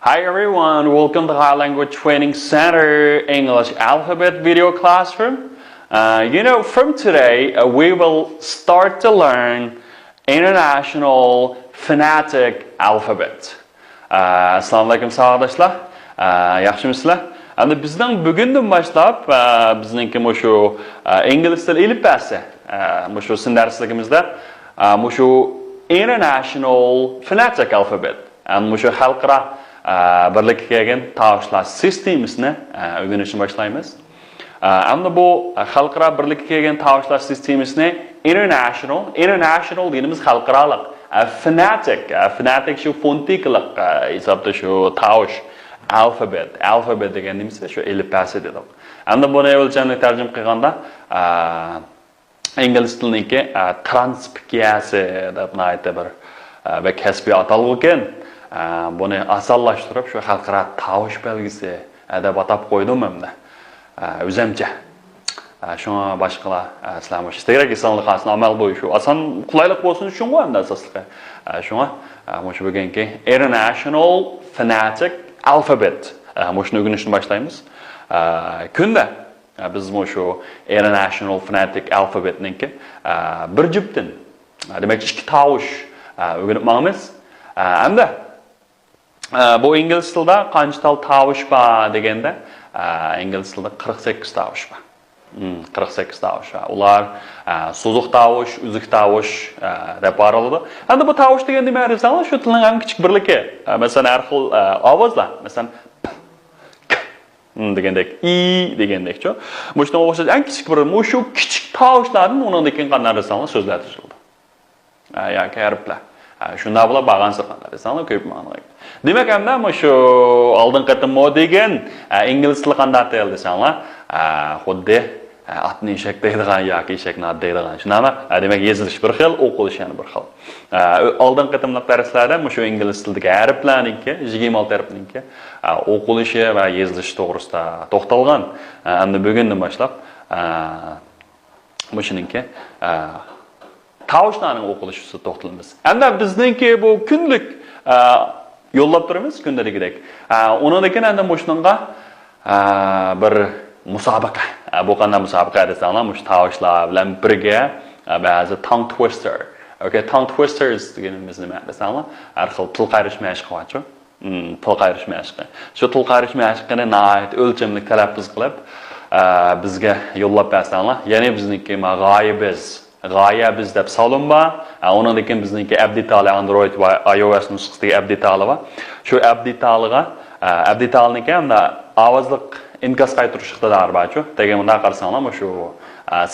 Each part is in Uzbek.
Hi everyone, welcome to High Language Training Center English Alphabet Video Classroom. From today we will start to learn International Phonetic Alphabet. Assalamu alaikum sağdaşlar. Yaxşımısınızlar? Endi bizden bugünden başlap bizninki şu İngiliz dili ئېلىپپەسى şu sizin dersligimizde şu International Phonetic Alphabet. Yani şu xalqaro birlikka kelgan tovushlar sistemasini o'rganishni boshlaymiz. Endi bu xalqaro birlikka kelgan tovushlar sistemasini international deganimiz xalqaroliq. Phonetic şu fonetikalık hisobda şu tovush alfabet deganimiz şu ئېلىپپەسى dedik. Endi buni o'lchamli tarjima qilganda ingliz tiliniki transkripsiyasi deb aytib bir kasbiy atalg'i ekan. Buni osonlashtirib shu xalqaro tovush belgisi deb atab qo'ydim endi. O'zimcha. Shunga boshqalar sizlar kerak insonlik aslida amal bo'yi shu. Oson qulaylik bo'lsin uchun qo'y endi asosliga. Shunga shu bugungi International Phonetic Alphabet shuni o'rganishni boshlaymiz. Kunda biz shu International Phonetic Alphabetniki bir juftdan demak ikki tovush o'rganib bo'lamiz. Hamda bu ingliz tilida qancha tal tovush bor deganda ingliz tilida 48 tovush bor. 48 tovush. Ular so'ziq tovush, uzuq tovush deb qaraladi. Endi bu tovush degan nima desanglar, shu tilning eng kichik birligi. Masalan, har xil ovozlar, masalan degandek, i degandek-chi. Bu shunga o'xshash eng kichik bir shu kichik tovushlarning o'rnidan qanday desanglar so'zlar tuzildi. Yoki harflar. Shunda bular bag'an sirqanlar desanglar ko'p ma'noga. Demak, hamda shu oldin qatim degan ingliz tili qanday ataladi desanglar, xuddi atni eshak deydigan yoki eshakni deydigan. Shunami? Demak, yezilish bir xil, o'qilish yana bir xil. Oldin qatimliq darslarda shu ingliz tilidagi harflarniki, 26 harfniki o'qilishi va yezilishi to'g'risida to'xtalgan. Endi bugundan boshlab shuningki tovushlarning o'qilishi ustida to'xtalamiz. Endi bizningki bu kunlik yo'llab turamiz kundaligidek. Undan keyin endi shunga bir musobaqa. Bu qanday musobaqa desanglar, shu tovushlar bilan birga ba'zi tongue twister. Okay, tongue twisters deganimiz nima desanglar, har xil til qayrish mashqi bor-ku. Til qayrish mashqi. Shu til qayrish mashqini nihoyat o'lchamli talaffuz qilib bizga yo'llab bersanglar, ya'ni bizniki g'oyabiz deb solinma. Undan keyin bizniki abditali Android va iOS nusxasidagi abditali va shu abditalniki hamda ovozliq inkas qaytirish iqtidori bor-ku. Degan bunda qarasanglar, shu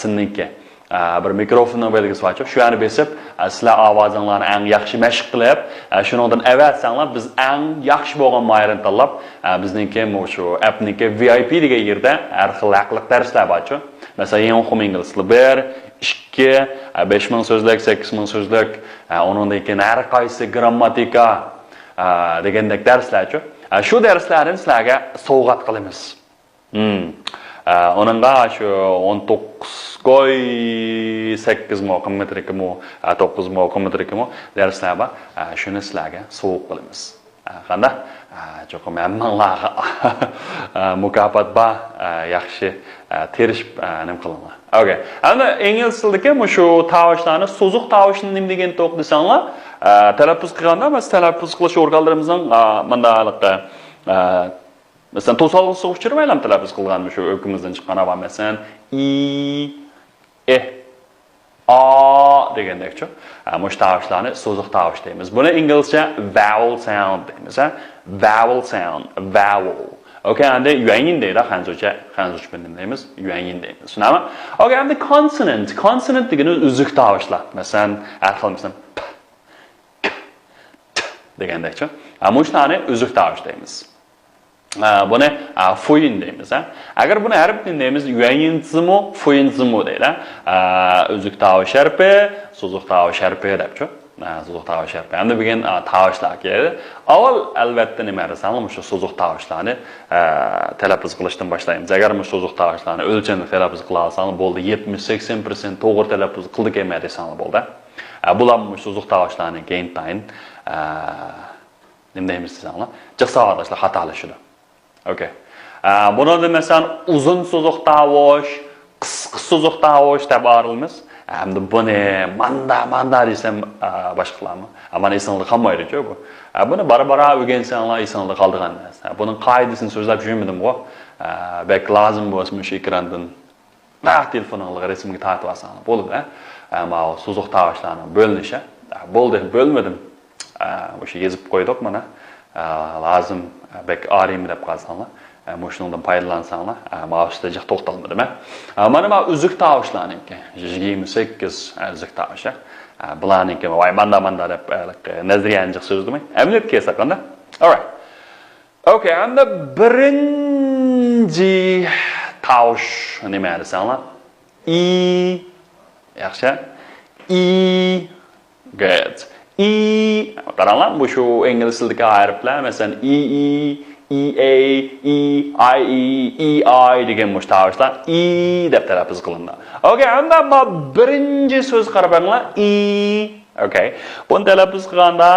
sizniki bir mikrofonning belgisi bor-ku. Shu yerni besib, sizlar ovozinglarni eng yaxshi mashq qilib, shuningdan avatsanglar, biz eng yaxshi bo'lgan moyarni tanlab, bizniki shu appniki VIP degan yerda har xil haqliq darslar bor-ku. Masalan, eng muhim ingliz tili 1, 2, 5000 so'zlik, 8000 so'zlik, undan keyin har qaysi grammatika degandek darslar-ku. Shu darslarni sizlarga sovg'at qilamiz. Onunla şu 19 koy 8 mo kilometriki mo 9 mo kilometriki mo dersler var. Şunu sizlarga so'q qilamiz. Qanda cho'qim hammalarga mukofot bor, yaxshi terishib nim qilaman. Okay. Endi ingliz tilidagi shu tovushlarni so'ziq tovushni nima degan to'q desanglar, talaffuz qilganda biz talaffuz qilish organlarimizning mandaliqqa mesela to'solg'isi uchirmaylam talaffuz qilgan shu o'kimizdan chiqqan va masalan i a degandek-chi. Mush tovushlarni so'ziq tovush deymiz. Buni inglizcha vowel sound deymiz. Vowel sound, vowel. Okay, endi yuanyin deydi hanzucha bilan deymiz, yuanyin deymiz. Tushunami? Okay, endi consonant degani uzuk tovushlar. Masalan, har xil masalan p, k, t degandek-chi. Mushlarni uzuk tovush deymiz. Buni fuyin deymiz. Agar buni harf deymiz, yuanyinzimi, fuyinzimi deydi. Uzuk tovush harfi, so'ziq tovush harfi debchi. So'ziq tovush harfi. Endi bugun tovushlar keladi. Avval albatta nima desanglar, shu so'ziq tovushlarni talaffuz qilishdan boshlaymiz. Agar shu so'ziq tovushlarni o'lchamli talaffuz qila olsangiz bo'ldi, 70-80% to'g'ri talaffuz qildik emas desanglar bo'ldi. Bular so'ziq tovushlarning keyin tayin Nima deymiz desanglar? Jiq savatashlar xatolashadi. Okay. Bunda mesela uzun so'ziq tovush, qisqa so'ziq tovush deb ayrilamiz. Hamda buni manda desam boshqalarmi? Mana esingizda qolmaydi-ku bu. Buni bara o'rgansanglar esingizda qoldigan narsa. Buning qoidasini so'zlab yurmadim-ku. Bek lozim bo'lsa shu ekrandan telefoningizga rasmga tortib olsanglar bo'ladi. Ama so'ziq tovushlarning bo'linishi. Bo'lmadim. O'sha yezib qo'ydik mana. Lazım bek arayayım deb qolsanglar. Mo'shundan foydalansanglar, ma'usda jiq to'xtalmadim. Mana uzuk tovushlarniki 28 uzuk tovushi. Bularniki voy manda deb nazariyani jiq so'zlamay. Amniyat kelsa qanda. Alright. Okay, endi birinchi tovush nima desanglar? I. Yaxshi. I. Good. I. Qaranglar, bu shu ingliz tilidagi harflar, masalan EA, EI degan mushtaviqlar I deb talaffuz qilindi. Okay, unda birinchi so'z qarab qaranglar, I. Okay. Buni talaffuz qilganda,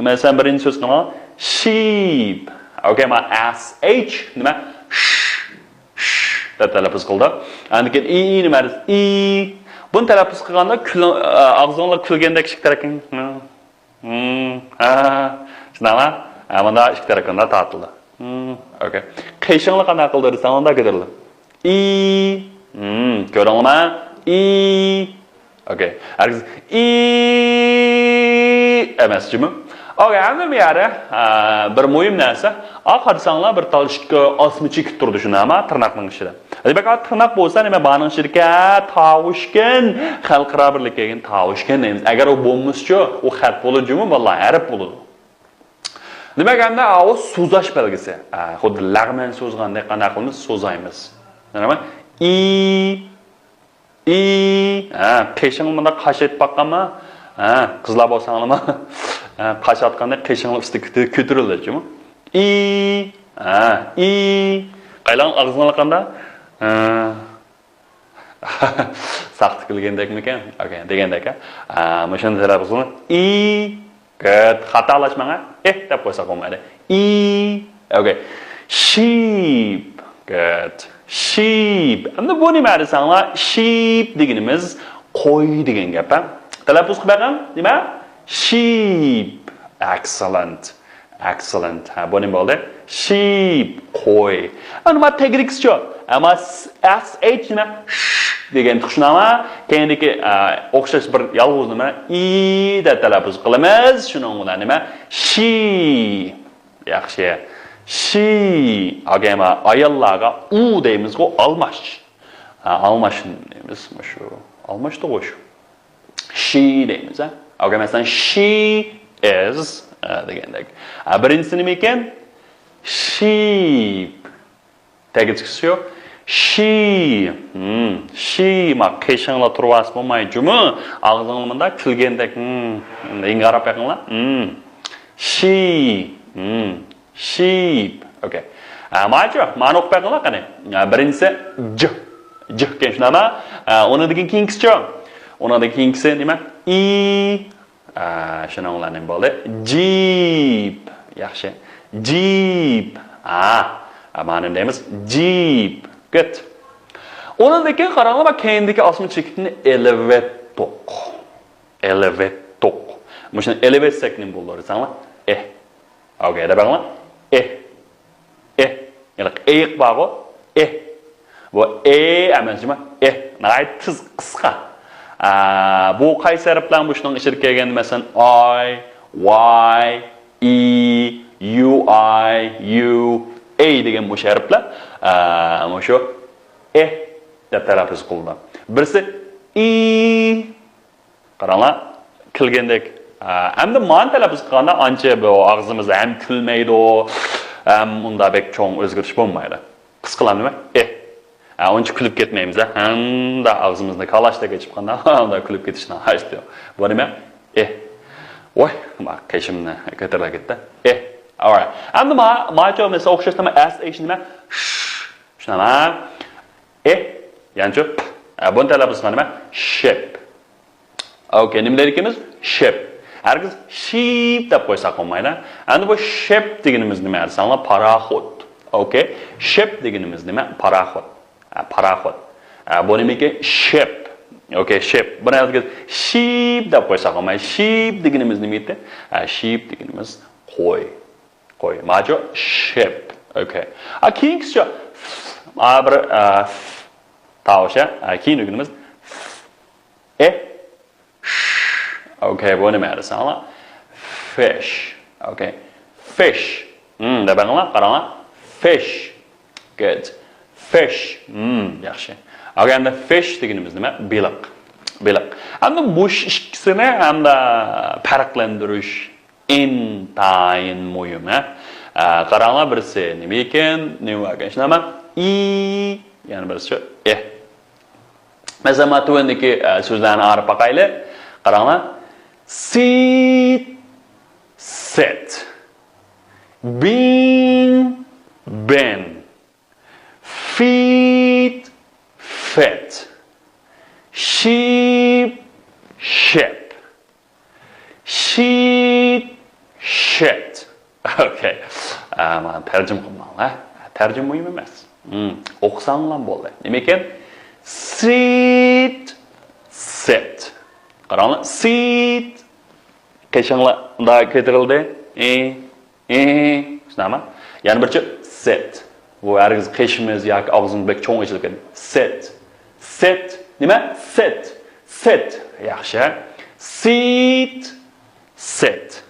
masalan birinchi so'z qilgan sheep. Okay, ma SH nima? Deb talaffuz qildi. Endi I nima? I. Buni talaffuz qilganda og'zinglar kulgandek shiktarakın. Shunaqmi? Amanda ikki tarafdan tortildi. Okay. Qiyshinglar qanday qildi desang, unda kedirdi. I. Ko'ringlarmi? I. Okay. Hargiz I emasmi? Okay, endi bu yerda bir muhim narsa, qarasanglar bir talishga osmichi kutib turdi shunami tirnoqning ichida. Demak, tirnoq bo'lsa nima baning ichida tovushgan, xalqaro birlik kelgan tovushgan deymiz. Agar u bo'lmasa-chi, u xat bo'ladi-mi? Vallahi harf bo'ladi. Demak, endi u so'zash belgisi. Xuddi lag'man so'zgandek qanday qilamiz? So'zaymiz. Nima? I. Qishing bunda qash etib baqqanmi? Qizlar bo'lsanglarmi? Qash atganda qishinglar ustiga ko'tariladi-mi? I. Qaylan og'zinglar qanda? Saqt qilgandekmikan? Okay, degandek. Mana shunday tarafini I. Good. Xatolashmang. Deb qo'ysa bo'lmaydi. I. Okay. Sheep. Good. Sheep. Endi bu nima desanglar? Sheep deganimiz qo'y degan gap. Talaffuz qilib baqam, nima? Sheep. Excellent. Bu nima bo'ldi? Sheep. Qo'y. Nima tegrikschi? Ama SH nima? degan tushunama, keyindagi o'xshash bir yolg'iz nima I deb talaffuz qilamiz. Shuning bilan nima? She. Yaxshi. She. Agama ayollarga u deymiz-ku, almash. Almash deymiz, shu. Almashdi o'shu. She deymiz, ha? Agama masalan she is degandek. Birinchisi nima ekan? Sheep. Tegizgisi yo'q. She ma qishinglar turvas bo'lmaydi-mi? Og'zingizda kulgandek, menga qarab yaqinlar. Sheep. Okay. Ma'no o'qib yaqinlar qani. Birinchisi j ekan shunama. Uni degan keyingisi Uni degan keyingisi nima? I. Shuninglar nima bo'ldi? Jeep. Yaxshi. Jeep. Ma'no deymiz Jeep. Good. Ondan keyin qaranglar, men keyindagi osma chekitni elevattoq. Mana elevatsak nima bo'ladi desanglar? Okay, deb qaranglar. Ya'ni eq bor-ku, Bu emasmi? Naqay tiz qisqa. Bu qaysi harf bilan bu shuning ichida kelgan masalan I, Y, E, U, I, U degan bu harflar mana shu deb talaffuz qildi. Birisi I qaranglar kilgandek. Hamda man talaffuz qilganda ancha bu og'zimizda ham kulmaydi, ham unda bek cho'ng o'zgarish bo'lmaydi. Qisqalar nima? Uncha kulib ketmaymiz, hamda og'zimizda kalashdaga chiqqanda unda kulib ketishni haysto. Bu nima? Voy, ma qishimni ko'tarib ketdi. Alright. Endi macho mesela o'xshashmi SH nima? Shunama. Yanchi buni talaffuz qilma nima? Ship. Okay, nima deyapmiz? Ship. Herkes sheep deb qo'ysak bo'lmaydi. Endi bu ship deganimiz nima desanglar? Paraxod. Okay? Ship deganimiz nima? Paraxod. Paraxod. Bu nimaki ship. Okay, ship. Buni herkes sheep deb qo'ysak bo'lmaydi. Sheep deganimiz nima edi? Sheep deganimiz qo'y. Qo'y. Majo ship. Okay. Keyingisi bir tavsha. Keyin deganimiz Okay, bu nima desanglar? Fish. Okay. Fish. Deb qaranglar. Fish. Good. Fish. Yaxshi. Okay, endi fish deganimiz nima? Baliq. Baliq. Endi bu ikkisini hamda farqlantirish intayin muhim. Qaranglar, birisi nima ekan? Nima ekan? Shunami? Yani birisi Mesela matuvendeki sözlerini arıp bakayla. Qaranglar. Sit, sit. Been, been. Feed, fed. Sheep, sheep. Sheep, shit. Okay. Mana tercüm qilmanglar. Tercüm muhim emas. O'qisanglar bo'ldi. Nima ekan? Sit, sit. Qaranglar, sit. Qachonlar unda keltirildi? Shunami? Ya'ni birchi sit. Bu hargiz qishimiz yoki og'zimiz bek cho'ng ochilgan. Sit. Sit. Nima? Sit. Sit. Yaxshi. Sit. Sit.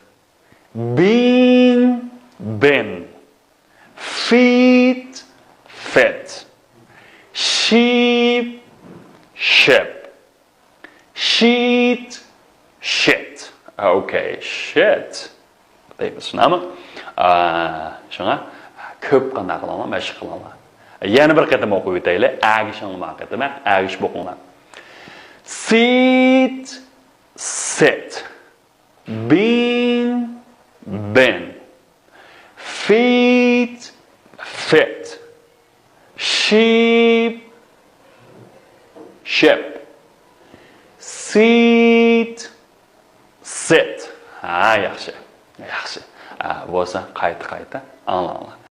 Been. Been. Feed. Fed. Sheep. Sheep. Sheet. Shit. Okay, shit. Deymiz, shunami? Shunga ko'p qanday qilamiz, mashq qilamiz. Yana bir qatam o'qib o'taylik. Agishinglar qatama, agish bo'qinglar. Sit, sit. Been, been. Feed, fed. Sheep, sheep. Sit, sit. Yaxshi. Yaxshi. Bo'lsa qayta anglanglar.